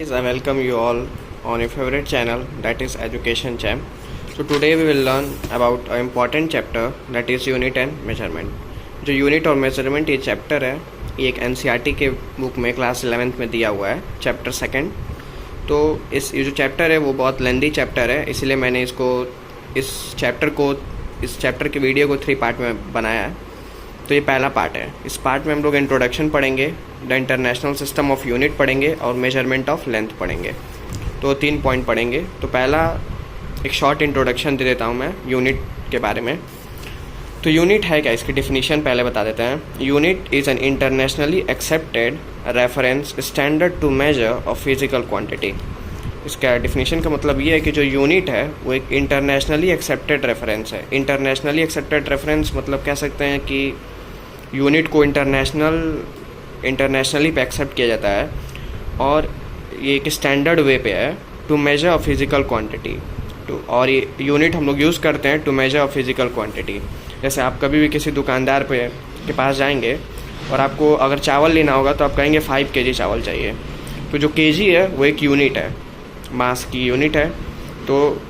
Guys, I welcome you all on your favorite channel, that is Education Champ. So today we will learn about an important chapter, that is unit and measurement. जो unit और measurement ये chapter है, ये एक NCERT के book में class 11th में दिया हुआ है, चैप्टर सेकंड। तो ये जो चैप्टर है वो बहुत लेंदी चैप्टर है, इसलिए मैंने इस चैप्टर के वीडियो को 3 पार्ट में बनाया है। तो ये पहला पार्ट है। इस पार्ट में हम लोग इंट्रोडक्शन पढ़ेंगे, the international system of unit पढ़ेंगे और मेजरमेंट ऑफ लेंथ पढ़ेंगे। तो 3 पॉइंट पढ़ेंगे। तो पहला एक शॉर्ट इंट्रोडक्शन दे देता हूँ मैं यूनिट के बारे में। तो यूनिट है क्या, इसकी डेफिनेशन पहले बता देते हैं। Unit is an internationally accepted reference standard to measure of physical quantity. इसका डेफिनेशन का मतलब ये है कि जो यूनिट है वो एक इंटरनेशनली एक्सेप्टेड रेफरेंस है। इंटरनेशनली एक्सेप्टेड रेफरेंस मतलब कह सकते हैं कि यूनिट को इंटरनेशनली पे एक्सेप्ट किया जाता है और ये एक स्टैंडर्ड वे पे है to measure of physical quantity. और ये यूनिट हम लोग यूज़ करते हैं to measure of physical quantity. जैसे आप कभी भी किसी दुकानदार के पास जाएंगे और आपको अगर चावल लेना होगा तो आप कहेंगे 5 kg चावल चाहिए। तो जो kg है वो एक यूनिट है, मास की यूनिट है। तो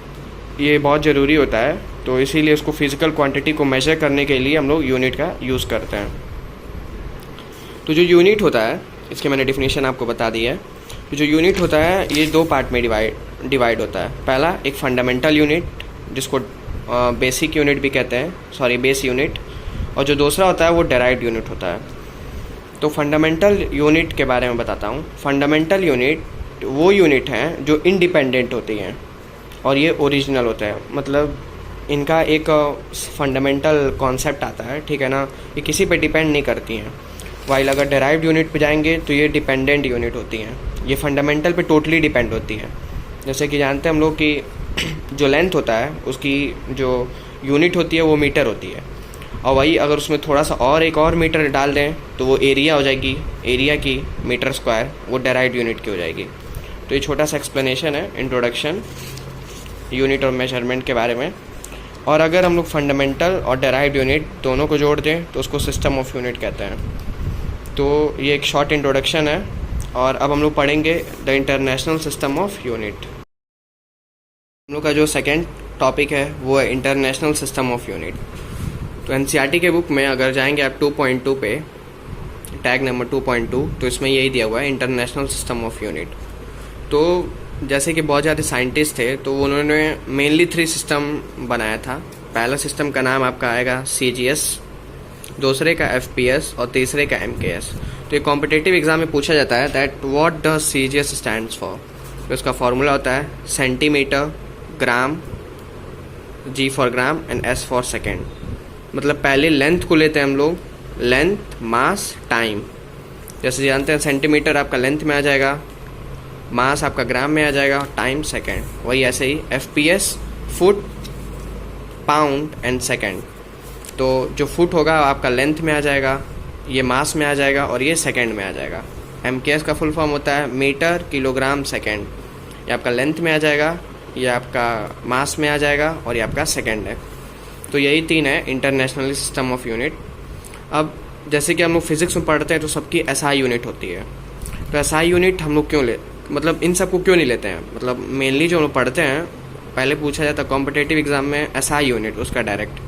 ये बहुत ज़रूरी होता है, तो इसीलिए उसको फिज़िकल क्वांटिटी को मेजर करने के लिए हम लोग यूनिट का यूज़ करते हैं। तो जो यूनिट होता है, इसके मैंने डेफिनेशन आपको बता दी है। तो जो यूनिट होता है ये 2 पार्ट में डिवाइड होता है। पहला एक फंडामेंटल यूनिट, जिसको बेसिक यूनिट भी कहते हैं, बेस यूनिट। और जो दूसरा होता है वो डेराइव्ड यूनिट होता है। तो फंडामेंटल यूनिट के बारे में बताता हूँ। फंडामेंटल यूनिट वो यूनिट हैं जो इंडिपेंडेंट होती हैं और ये ओरिजिनल होता है। मतलब इनका एक फंडामेंटल कॉन्सेप्ट आता है, ठीक है ना, ये किसी पे डिपेंड नहीं करती हैं। वाइल अगर डेराइव्ड यूनिट पे जाएंगे तो ये डिपेंडेंट यूनिट होती हैं, ये फंडामेंटल पे टोटली डिपेंड होती हैं। जैसे कि जानते हैं हम लोग कि जो लेंथ होता है उसकी जो यूनिट होती है वो मीटर होती है, और वही अगर उसमें थोड़ा सा और एक और मीटर डाल दें तो वो एरिया हो जाएगी, एरिया की मीटर स्क्वायर, वो डेराइव्ड यूनिट की हो जाएगी। तो ये छोटा सा एक्सप्लेनेशन है, इंट्रोडक्शन यूनिट और मेजरमेंट के बारे में। और अगर हम लोग फंडामेंटल और डेराइव्ड यूनिट दोनों को जोड़ दें तो उसको सिस्टम ऑफ यूनिट कहते हैं। तो ये एक शॉर्ट इंट्रोडक्शन है और अब हम लोग पढ़ेंगे the international system of unit. हम लोग का जो सेकेंड टॉपिक है वो है इंटरनेशनल सिस्टम ऑफ यूनिट। तो एनसीईआरटी के बुक में अगर जाएंगे आप 2.2 पे, टैग नंबर 2.2, तो इसमें यही दिया हुआ है इंटरनेशनल सिस्टम ऑफ यूनिट। तो जैसे कि बहुत ज़्यादा साइंटिस्ट थे तो उन्होंने मेनली 3 सिस्टम बनाया था। पहला सिस्टम का नाम आपका आएगा CGS, दूसरे का FPS और तीसरे का MKS। तो ये कॉम्पिटिटिव एग्जाम में पूछा जाता है that what does CGS stands for. तो इसका फॉर्मूला होता है centimetre, gram, G for gram and S for second. मतलब पहले लेंथ को लेते हैं हम लोग, लेंथ, मास, टाइम। जैसे जानते हैं सेंटीमीटर आपका लेंथ में आ जाएगा, मास आपका ग्राम में आ जाएगा, टाइम सेकेंड। वही ऐसे ही FPS foot, pound and second. तो जो फुट होगा आपका लेंथ में आ जाएगा, ये मास में आ जाएगा और ये सेकेंड में आ जाएगा। MKS का फुल फॉर्म होता है मीटर, किलोग्राम, सेकेंड। ये आपका लेंथ में आ जाएगा, ये आपका मास में आ जाएगा और ये आपका सेकेंड है। तो यही 3 है इंटरनेशनल सिस्टम ऑफ यूनिट। अब जैसे कि हम लोग फिजिक्स में पढ़ते हैं तो सबकी SI यूनिट होती है। तो SI यूनिट हम लोग मतलब इन सबको क्यों नहीं लेते हैं। मतलब मेनली जो हम लोग पढ़ते हैं, पहले पूछा जाता है कॉम्पिटिटिव एग्जाम में SI यूनिट, उसका डायरेक्ट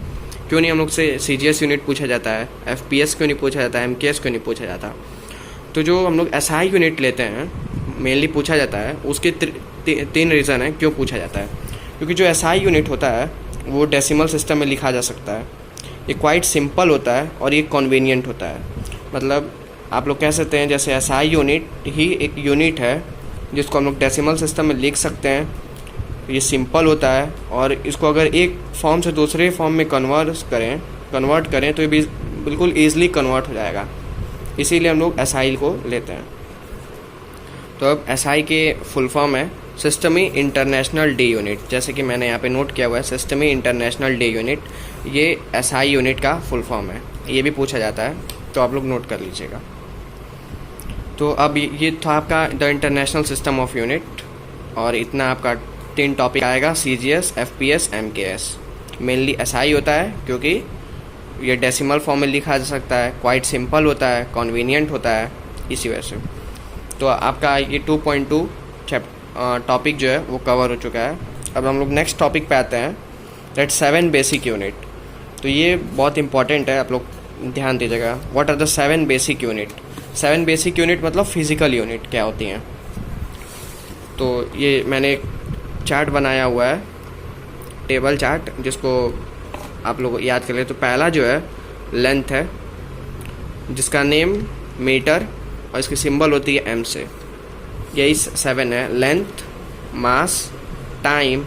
क्यों नहीं हम लोग से CGS यूनिट पूछा जाता है, FPS क्यों नहीं पूछा जाता है, MKS क्यों नहीं पूछा जाता। तो जो हम लोग SI यूनिट लेते हैं, मेनली पूछा जाता है, उसके 3 रीज़न है क्यों पूछा जाता है। क्योंकि जो SI यूनिट होता है वो डेसिमल सिस्टम में लिखा जा सकता है, ये क्वाइट सिंपल होता है और ये कन्वीनियंट होता है। मतलब आप लोग कह सकते हैं जैसे SI यूनिट ही एक यूनिट है जिसको हम लोग डेसिमल सिस्टम में लिख सकते हैं, ये सिंपल होता है और इसको अगर एक फॉर्म से दूसरे फॉर्म में कन्वर्ट करें तो ये भी बिल्कुल ईजिली कन्वर्ट हो जाएगा। इसीलिए हम लोग SI को लेते हैं। तो अब SI के फुल फॉर्म है सिस्टमी इंटरनेशनल डे यूनिट। जैसे कि मैंने यहाँ पे नोट किया हुआ है सिस्टमी इंटरनेशनल डे यूनिट, ये SI यूनिट का फुल फॉर्म है। ये भी पूछा जाता है तो आप लोग नोट कर लीजिएगा। तो अब ये था आपका the international system of unit, और इतना आपका 3 टॉपिक आएगा, CGS, FPS, MKS। Mainly SI होता है क्योंकि ये डेसिमल फॉर्म में लिखा जा सकता है, क्वाइट सिंपल होता है, कन्वीनियंट होता है, इसी वजह से। तो आपका ये 2.2 टॉपिक जो है वो कवर हो चुका है। अब हम लोग नेक्स्ट टॉपिक पे आते हैं, दैट 7 बेसिक यूनिट। तो ये बहुत इंपॉर्टेंट है, आप लोग ध्यान दीजिएगा। What are the 7 basic unit? 7 basic unit मतलब फिजिकल यूनिट क्या होती हैं। तो ये मैंने एक चार्ट बनाया हुआ है, टेबल चार्ट, जिसको आप लोग याद कर ले। तो पहला जो है लेंथ है, जिसका नेम मीटर और इसकी सिंबल होती है एम से। यही 7 है, length, mass, time,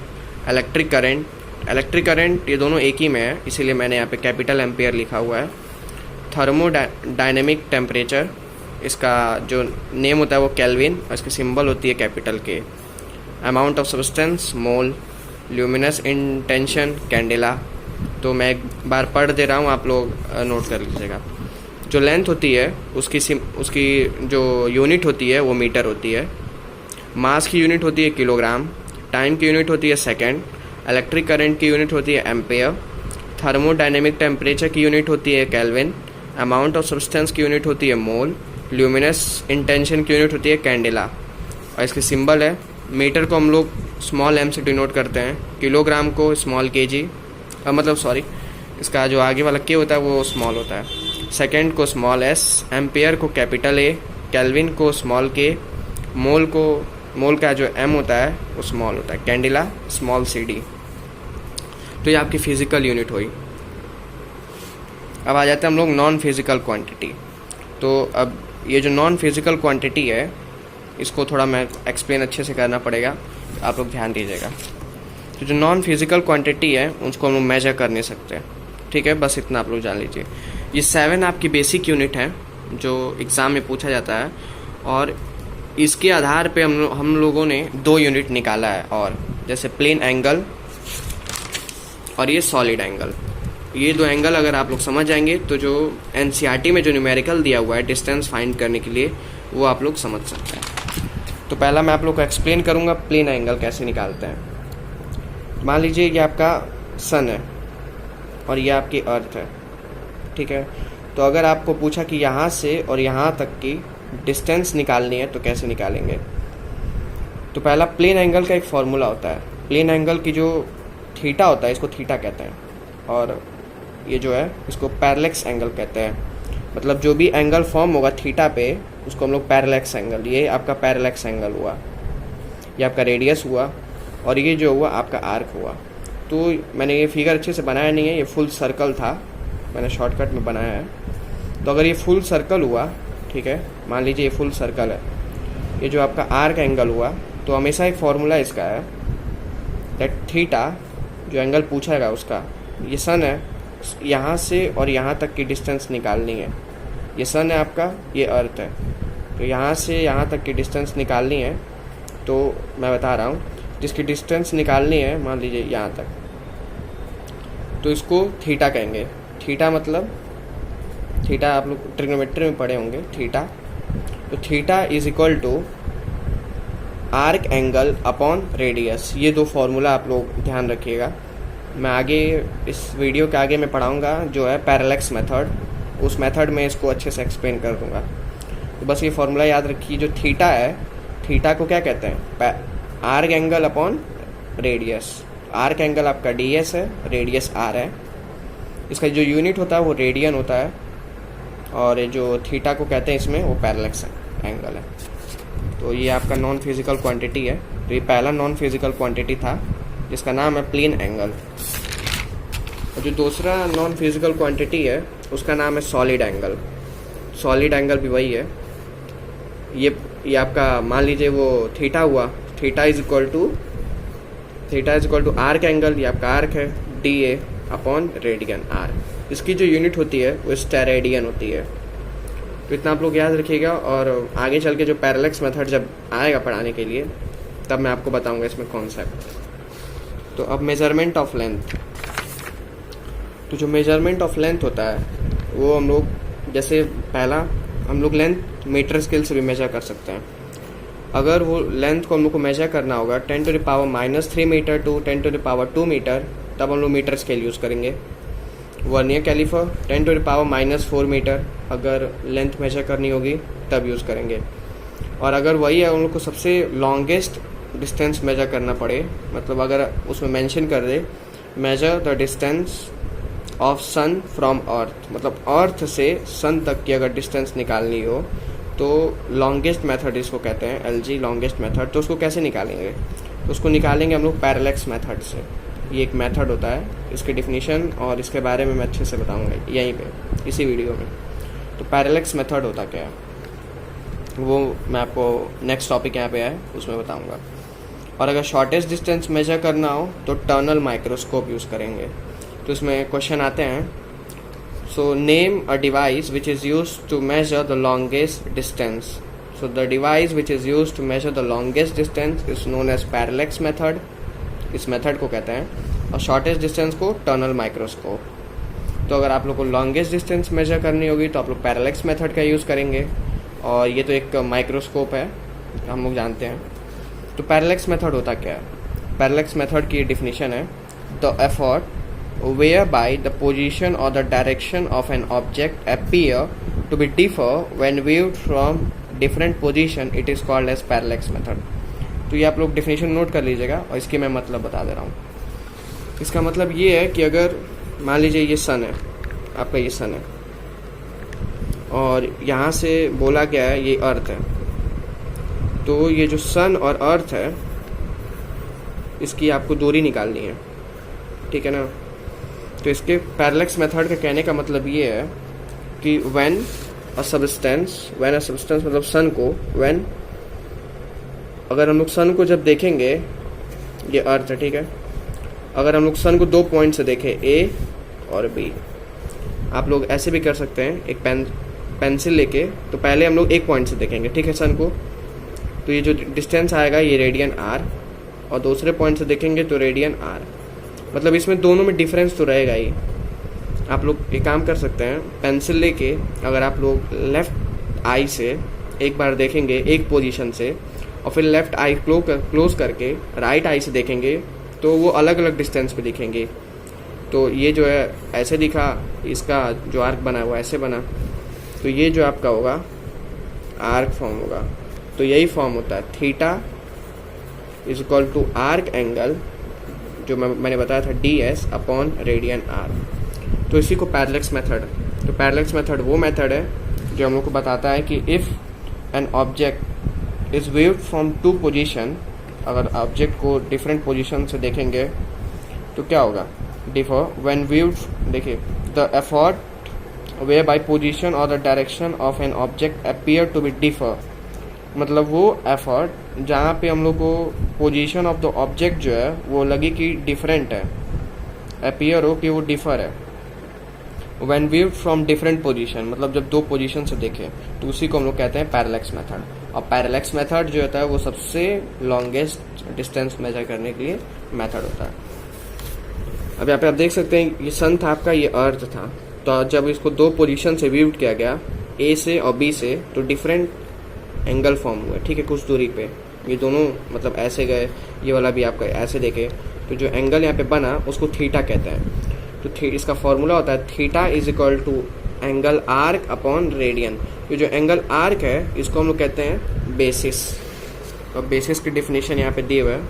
electric current. Electric current ये दोनों एक ही में है, इसीलिए मैंने यहाँ पे कैपिटल एम्पियर लिखा हुआ है। थर्मोडायनेमिक टेम्परेचर, इसका जो नेम होता है वो केल्विन और इसकी सिंबल होती है कैपिटल के। Amount of substance mole, luminous intention candela. तो मैं एक बार पढ़ दे रहा हूँ, आप लोग नोट कर लीजिएगा। जो लेंथ होती है उसकी जो यूनिट होती है वो मीटर होती है। मास की यूनिट होती है किलोग्राम। टाइम की यूनिट होती है सेकेंड। इलेक्ट्रिक करंट की यूनिट होती है एम्पेयर। थर्मोडायनेमिक टेम्परेचर की यूनिट होती है केल्विन। अमाउंट ऑफ सब्सटेंस की यूनिट होती है मोल। ल्यूमिनस इंटेंशन की यूनिट होती है कैंडेला और इसकी सिंबल है। मीटर को हम लोग स्मॉल एम से डिनोट करते हैं, किलोग्राम को स्मॉल केजी, मतलब सॉरी, इसका जो आगे वाला के होता है वो स्मॉल होता है। सेकेंड को स्मॉल एस, एम्पेयर को कैपिटल ए, केल्विन को स्मॉल के, मोल का जो एम होता है वो स्मॉल होता है, कैंडेला स्मॉल सी डी। तो ये आपकी फिजिकल यूनिट हुई। अब आ जाते हैं हम लोग नॉन फिजिकल क्वांटिटी। तो अब ये जो नॉन फिजिकल क्वांटिटी है इसको थोड़ा मैं एक्सप्लेन अच्छे से करना पड़ेगा, आप लोग ध्यान दीजिएगा। तो जो नॉन फिजिकल क्वांटिटी है उसको हम लोग मेजर कर नहीं सकते, ठीक है, बस इतना आप लोग जान लीजिए। ये 7 आपकी बेसिक यूनिट हैं जो एग्ज़ाम में पूछा जाता है और इसके आधार पे हम लोगों ने 2 यूनिट निकाला है, और जैसे प्लेन एंगल और ये सॉलिड एंगल। ये 2 एंगल अगर आप लोग समझ जाएंगे तो जो एनसीईआरटी में जो न्यूमेरिकल दिया हुआ है डिस्टेंस फाइंड करने के लिए वो आप लोग समझ सकते हैं। तो पहला मैं आप लोग को एक्सप्लेन करूँगा प्लेन एंगल कैसे निकालते हैं। मान लीजिए ये आपका सन है और ये आपकी अर्थ है, ठीक है। तो अगर आपको पूछा कि यहाँ से और यहाँ तक की डिस्टेंस निकालनी है तो कैसे निकालेंगे। तो पहला प्लेन एंगल का एक फॉर्मूला होता है। प्लेन एंगल की जो थीटा होता है इसको थीटा कहते हैं, और ये जो है इसको पैरेलैक्स एंगल कहते हैं। मतलब जो भी एंगल फॉर्म होगा थीटा पे उसको हम लोग पैरेलैक्स एंगल, ये आपका पैरेलैक्स एंगल हुआ, ये आपका रेडियस हुआ, और ये जो हुआ आपका आर्क हुआ। तो मैंने ये फिगर अच्छे से बनाया नहीं है, ये फुल सर्कल था, मैंने शॉर्टकट में बनाया है। तो अगर ये फुल सर्कल हुआ, ठीक है, मान लीजिए ये फुल सर्कल है, ये जो आपका आर्क एंगल हुआ, तो हमेशा एक फॉर्मूला इसका है दैट थीटा, जो एंगल पूछाएगा उसका, ये सन है, यहाँ से और यहाँ तक की डिस्टेंस निकालनी है। ये सन है आपका, ये अर्थ है, तो यहाँ से यहाँ तक की डिस्टेंस निकालनी है। तो मैं बता रहा हूँ, जिसकी डिस्टेंस निकालनी है मान लीजिए यहाँ तक, तो इसको थीटा कहेंगे। थीटा मतलब, थीटा आप लोग ट्रिग्नोमेट्री में पढ़े होंगे थीटा। तो theta is equal to arc angle upon radius. ये 2 फॉर्मूला आप लोग ध्यान रखिएगा। मैं आगे इस वीडियो के आगे मैं पढ़ाऊँगा जो है पैरेलैक्स मेथड, उस मेथड में इसको अच्छे से एक्सप्लेन कर दूँगा। तो बस ये फॉर्मूला याद रखिए। जो थीटा है, थीटा को क्या कहते हैं, arc angle upon radius. Arc angle आपका ds है, रेडियस r है। इसका जो यूनिट होता है वो रेडियन होता है, और जो थीटा को कहते हैं इसमें वो पैरेलैक्स एंगल है। तो ये आपका नॉन फिजिकल क्वांटिटी है। तो ये पहला नॉन फिजिकल क्वांटिटी था जिसका नाम है प्लेन एंगल। और जो दूसरा नॉन फिजिकल क्वांटिटी है उसका नाम है सॉलिड एंगल। सॉलिड एंगल भी वही है। ये आपका मान लीजिए वो थीटा हुआ, theta is equal to arc angle, ये आपका आर्क है, dA अपॉन रेडियन r। इसकी जो यूनिट होती है वो स्टेरेडियन होती है। तो इतना आप लोग याद रखिएगा, और आगे चल के जो पैरेलैक्स मेथड जब आएगा पढ़ाने के लिए तब मैं आपको बताऊंगा इसमें कॉन्सेप्ट। तो अब मेजरमेंट ऑफ लेंथ। तो जो मेजरमेंट ऑफ लेंथ होता है वो हम लोग, जैसे पहला हम लोग लेंथ मीटर स्केल से भी मेजर कर सकते हैं। अगर वो लेंथ को हम लोग को मेजर करना होगा 10⁻³ मीटर टू 10⁻² मीटर, तब हम लोग मीटर स्केल यूज़ करेंगे। वर्नियर कैलिपर 10⁻⁴ मीटर अगर लेंथ मेजर करनी होगी तब यूज़ करेंगे। और अगर वही है उन लोग को सबसे लॉन्गेस्ट डिस्टेंस मेजर करना पड़े, मतलब अगर उसमें मेंशन कर दे measure the distance of sun from earth, मतलब अर्थ से सन तक की अगर डिस्टेंस निकालनी हो तो लॉन्गेस्ट मेथड इसको कहते हैं, एलजी लॉन्गेस्ट मेथड। तो उसको कैसे निकालेंगे? तो उसको निकालेंगे हम लोग पैरेलैक्स मेथड से। ये एक मेथड होता है, इसकी डिफिनीशन और इसके बारे में मैं अच्छे से बताऊंगा यहीं पे इसी वीडियो में। तो पैरेलैक्स मेथड होता क्या है वो मैं आपको नेक्स्ट टॉपिक यहाँ पे है उसमें बताऊंगा। और अगर शॉर्टेस्ट डिस्टेंस मेजर करना हो तो टर्नल माइक्रोस्कोप यूज़ करेंगे। तो इसमें क्वेश्चन आते हैं, so name a device which is use to measure the longest distance. So the device which is use to measure the longest distance is known as parallax method, इस method को कहते हैं। और शॉर्टेस्ट डिस्टेंस को tunnel microscope. तो अगर आप लोग को लॉन्गेस्ट डिस्टेंस मेजर करनी होगी तो आप लोग पैरेलैक्स मेथड का यूज़ करेंगे, और ये तो एक माइक्रोस्कोप है हम लोग जानते हैं। तो पैरेलैक्स मेथड होता क्या है? पैरेलैक्स मेथड की डिफिनीशन है, the effort whereby the position or the direction of an object appear to be differ when viewed from different position, it is called as parallax method। तो ये आप लोग definition note कर लीजिएगा और इसकी मैं मतलब बता दे रहा हूँ। इसका मतलब ये है कि अगर मान लीजिए ये सन है, आपका ये सन है और यहाँ से बोला गया है ये अर्थ है, तो ये जो सन और अर्थ है इसकी आपको दूरी निकालनी है, ठीक है ना। तो इसके पैरेलैक्स मेथड का कहने का मतलब ये है कि व्हेन अ सब्सटेंस मतलब सन को, व्हेन अगर हम लोग सन को जब देखेंगे, ये अर्थ है, ठीक है, अगर हम लोग सन को 2 पॉइंट से देखें ए और बी, आप लोग ऐसे भी कर सकते हैं, एक पेंसिल लेके, तो पहले हम लोग 1 पॉइंट से देखेंगे, ठीक है, सन को, तो ये जो डिस्टेंस आएगा ये रेडियन आर, और दूसरे पॉइंट से देखेंगे तो रेडियन आर, मतलब इसमें दोनों में डिफरेंस तो रहेगा ही। आप लोग एक काम कर सकते हैं, पेंसिल लेके अगर आप लोग लेफ़्ट आई से एक बार देखेंगे एक पोजीशन से, और फिर लेफ़्ट आई क्लोज करके राइट आई से देखेंगे तो वो अलग अलग डिस्टेंस पे दिखेंगे। तो ये जो है ऐसे दिखा, इसका जो आर्क बना हुआ ऐसे बना, तो ये जो आपका होगा आर्क फॉर्म होगा। तो यही फॉर्म होता है, theta is equal to arc angle जो मैंने बताया था ds अपॉन रेडियन आर। तो इसी को पैरेलैक्स मेथड, तो पैरेलैक्स मेथड वो मेथड है जो हम लोग को बताता है कि if an object is viewed from 2 position, अगर ऑब्जेक्ट को डिफरेंट पोजीशन से देखेंगे तो क्या होगा, डिफर व्हेन व्यूड, देखिए, the effort way by position और the direction of an object appear to be differ, मतलब वो एफर्ट जहाँ पे हम लोग को पोजीशन ऑफ द ऑब्जेक्ट जो है वो लगे कि डिफरेंट है, अपीयर हो कि वो डिफर है, when viewed from different position, मतलब जब 2 पोजीशन से देखें, तो उसी को हम लोग कहते हैं पैरेलैक्स मेथड। और पैरेलैक्स मेथड जो होता है वो सबसे लॉन्गेस्ट डिस्टेंस मेजर करने के लिए मेथड होता है। अब यहाँ पे आप देख सकते हैं ये सन था आपका, ये अर्थ था, तो जब इसको 2 पोजीशन से व्यूड किया गया, ए से और बी से, तो डिफरेंट एंगल फॉर्म हुआ, ठीक है, कुछ दूरी पे ये दोनों मतलब ऐसे गए, ये वाला भी आपका ऐसे देखे, तो जो एंगल यहाँ पे बना उसको थीटा कहते हैं। तो इसका फॉर्मूला होता है theta is equal to angle arc upon radian. ये जो एंगल आर्क है इसको हम लोग कहते हैं बेसिस, और बेसिस की डिफिनीशन यहाँ पे दी हुआ है,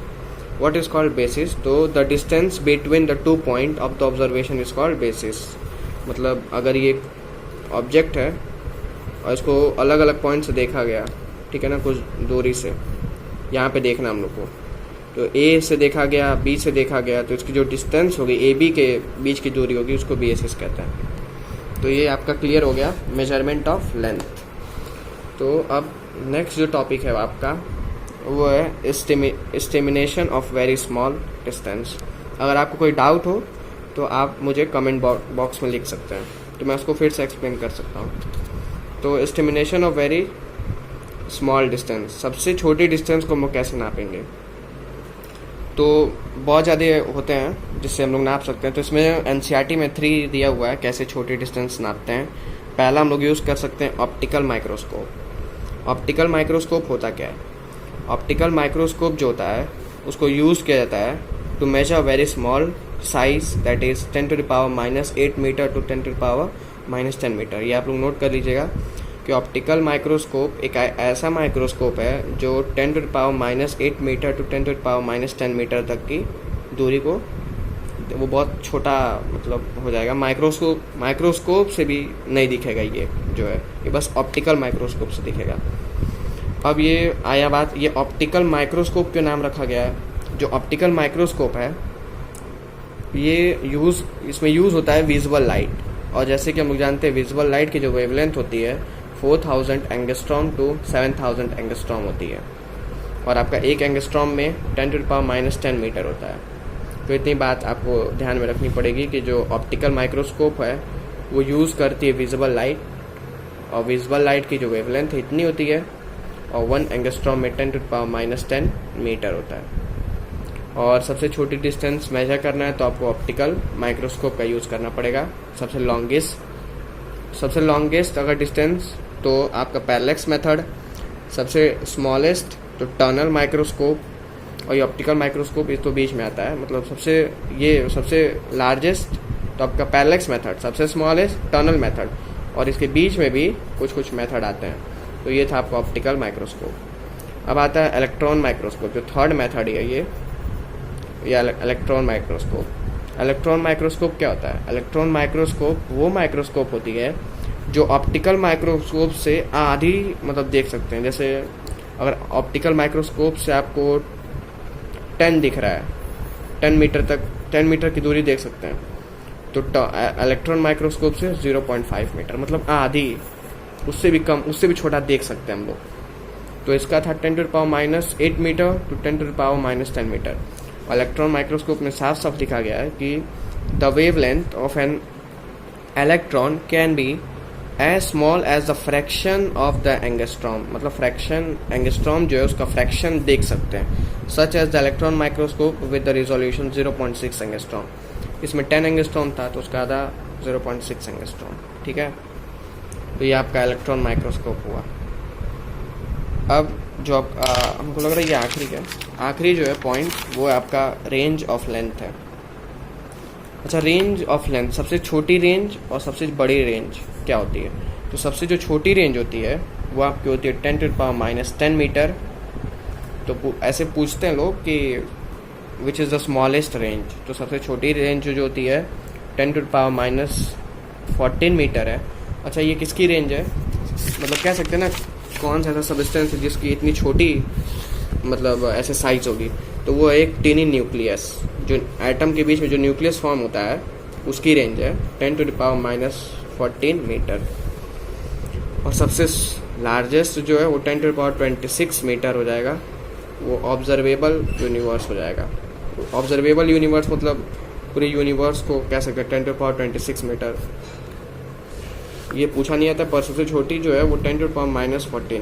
व्हाट इज कॉल्ड बेसिस, तो the distance between the 2 point of the observation is called basis. मतलब अगर ये ऑब्जेक्ट है और इसको अलग अलग पॉइंट से देखा गया, ठीक है ना, कुछ दूरी से, यहाँ पे देखना हम लोग को, तो ए से देखा गया, बी से देखा गया, तो इसकी जो डिस्टेंस होगी ए बी के बीच की दूरी होगी उसको बेसिस कहते हैं। तो ये आपका क्लियर हो गया मेजरमेंट ऑफ लेंथ। तो अब नेक्स्ट जो टॉपिक है आपका वो है estimation of very small distance. अगर आपको कोई डाउट हो तो आप मुझे कमेंट बॉक्स में लिख सकते हैं, तो मैं उसको फिर से एक्सप्लेन कर सकता हूँ। तो estimation of very small distance, सबसे छोटी डिस्टेंस को हम लोग कैसे नापेंगे, तो बहुत ज़्यादा होते हैं जिससे हम लोग नाप सकते हैं। तो इसमें एनसीईआरटी में 3 दिया हुआ है कैसे छोटी डिस्टेंस नापते हैं। पहला हम लोग यूज़ कर सकते हैं ऑप्टिकल माइक्रोस्कोप। ऑप्टिकल माइक्रोस्कोप होता क्या है, ऑप्टिकल माइक्रोस्कोप जो होता है उसको यूज़ किया जाता है to measure very small size, that is 10⁻⁻8 metre to 10⁻⁻10 metre. ये आप लोग नोट कर लीजिएगा। कि ऑप्टिकल माइक्रोस्कोप एक ऐसा माइक्रोस्कोप है जो 10⁻⁻8 मीटर टू 10⁻10 मीटर तक की दूरी को, वो बहुत छोटा मतलब हो जाएगा, माइक्रोस्कोप से भी नहीं दिखेगा ये जो है, ये बस ऑप्टिकल माइक्रोस्कोप से दिखेगा। अब ये आया बात, ये ऑप्टिकल माइक्रोस्कोप क्यों नाम रखा गया है? जो ऑप्टिकल माइक्रोस्कोप है ये इसमें यूज़ होता है विजुअल लाइट, और जैसे कि हम लोग जानते हैं विजुअल लाइट की जो वेवलेंथ होती है 4000 एंगस्ट्रॉम टू 7000 एंगस्ट्रॉम होती है, और आपका एक एंगस्ट्रॉम में 10⁻10 मीटर होता है। तो इतनी बात आपको ध्यान में रखनी पड़ेगी कि जो ऑप्टिकल माइक्रोस्कोप है वो यूज़ करती है विजुअल लाइट, और विजुअल लाइट की जो वेवलेंथ इतनी होती है, और 1 एंगस्ट्रॉम में 10⁻10 मीटर होता है। और सबसे छोटी डिस्टेंस मेजर करना है तो आपको ऑप्टिकल माइक्रोस्कोप का यूज़ करना पड़ेगा। सबसे लॉन्गेस्ट अगर डिस्टेंस तो आपका पैरेलैक्स मेथड, सबसे स्मॉलेस्ट तो टनल माइक्रोस्कोप, और ये ऑप्टिकल माइक्रोस्कोप इस तो बीच में आता है, मतलब सबसे लार्जेस्ट तो आपका पैरेलैक्स मेथड, सबसे स्मॉलेस्ट टनल मेथड, और इसके बीच में भी कुछ मेथड आते हैं। तो ये था आपका ऑप्टिकल माइक्रोस्कोप। अब आता है इलेक्ट्रॉन माइक्रोस्कोप, जो थर्ड मेथड है ये इलेक्ट्रॉन माइक्रोस्कोप। इलेक्ट्रॉन माइक्रोस्कोप क्या होता है? इलेक्ट्रॉन माइक्रोस्कोप वो माइक्रोस्कोप होती है जो ऑप्टिकल माइक्रोस्कोप से आधी मतलब देख सकते हैं। जैसे अगर ऑप्टिकल माइक्रोस्कोप से आपको 10 दिख रहा है, 10 मीटर की दूरी देख सकते हैं, तो इलेक्ट्रॉन माइक्रोस्कोप से 0.5 मीटर, मतलब आधी, उससे भी कम, उससे भी छोटा देख सकते हैं हम लोग। तो इसका था 10⁻8 metre to 10⁻10 metre. Electron microscope में साफ साफ लिखा गया है कि the wavelength of an electron can be as small as the fraction of the angstrom, मतलब फ्रैक्शन, एंगस्ट्रॉम जो है उसका फ्रैक्शन देख सकते हैं। Such as the electron microscope with the resolution 0.6 angstrom. इसमें 10 एंगस्ट्रॉम था तो उसका आधा 0.6 एंगस्ट्रॉम, ठीक है। तो ये आपका इलेक्ट्रॉन माइक्रोस्कोप हुआ। अब जो हमको लग रहा है ये आखिरी जो है पॉइंट, वो है आपका रेंज ऑफ लेंथ है। अच्छा, रेंज ऑफ लेंथ, सबसे छोटी रेंज और सबसे बड़ी रेंज क्या होती है? तो सबसे जो छोटी रेंज होती है वो आपकी होती है 10⁻10 मीटर। तो ऐसे पूछते हैं लोग कि which is the smallest range, तो सबसे छोटी रेंज जो होती है 10⁻14 मीटर है। अच्छा, ये किसकी रेंज है? मतलब कह सकते हैं ना, कौन सा ऐसा सब्सटेंस है जिसकी इतनी छोटी मतलब ऐसे साइज होगी? तो वो एक टिनी न्यूक्लियस, जो एटम के बीच में जो न्यूक्लियस फॉर्म होता है उसकी रेंज है 10⁻14 मीटर। और सबसे लार्जेस्ट जो है वो 10⁻26 मीटर हो जाएगा, वो ऑब्जर्वेबल यूनिवर्स हो जाएगा। ऑब्जर्वेबल यूनिवर्स मतलब पूरे यूनिवर्स को कह सकते हैं 10⁻26 मीटर। ये पूछा नहीं आता, पर सबसे छोटी जो है वो 10⁻14।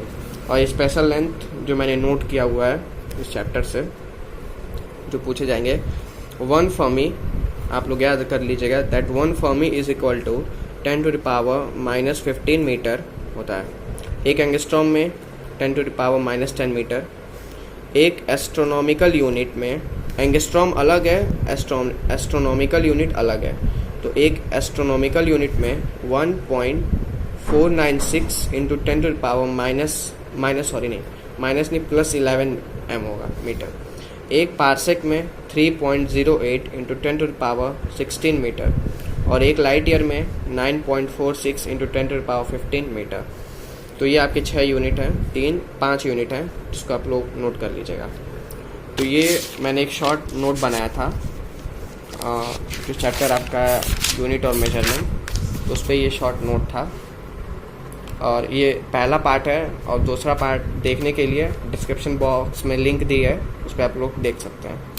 और स्पेशल लेंथ जो मैंने नोट किया हुआ है इस चैप्टर से जो पूछे जाएंगे, 1 फर्मी, आप लोग याद कर लीजिएगा, that 1 fermi is equal to 10⁻15 metre होता है। एक एंगस्ट्रॉम में 10⁻10 मीटर। एक एस्ट्रोनॉमिकल यूनिट में, एंगस्ट्रॉम अलग है, एस्ट्रोनॉमिकल यूनिट अलग है, तो एक एस्ट्रोनॉमिकल यूनिट में 1.496 इंटू 10⁻11 m होगा मीटर। एक पार्सेक में 3.08 इंटू 10⁻16 मीटर, और एक लाइट ईयर में 9.46 इंटू 10⁻15 मीटर। तो ये आपके 6 यूनिट हैं, 5 यूनिट हैं, जिसको आप लोग नोट कर लीजिएगा। तो ये मैंने एक शॉर्ट नोट बनाया था, जो चैप्टर आपका यूनिट और मेजरमेंट, उस पर ये शॉर्ट नोट था। और ये पहला पार्ट है, और दूसरा पार्ट देखने के लिए डिस्क्रिप्शन बॉक्स में लिंक दी है, उस पर आप लोग देख सकते हैं।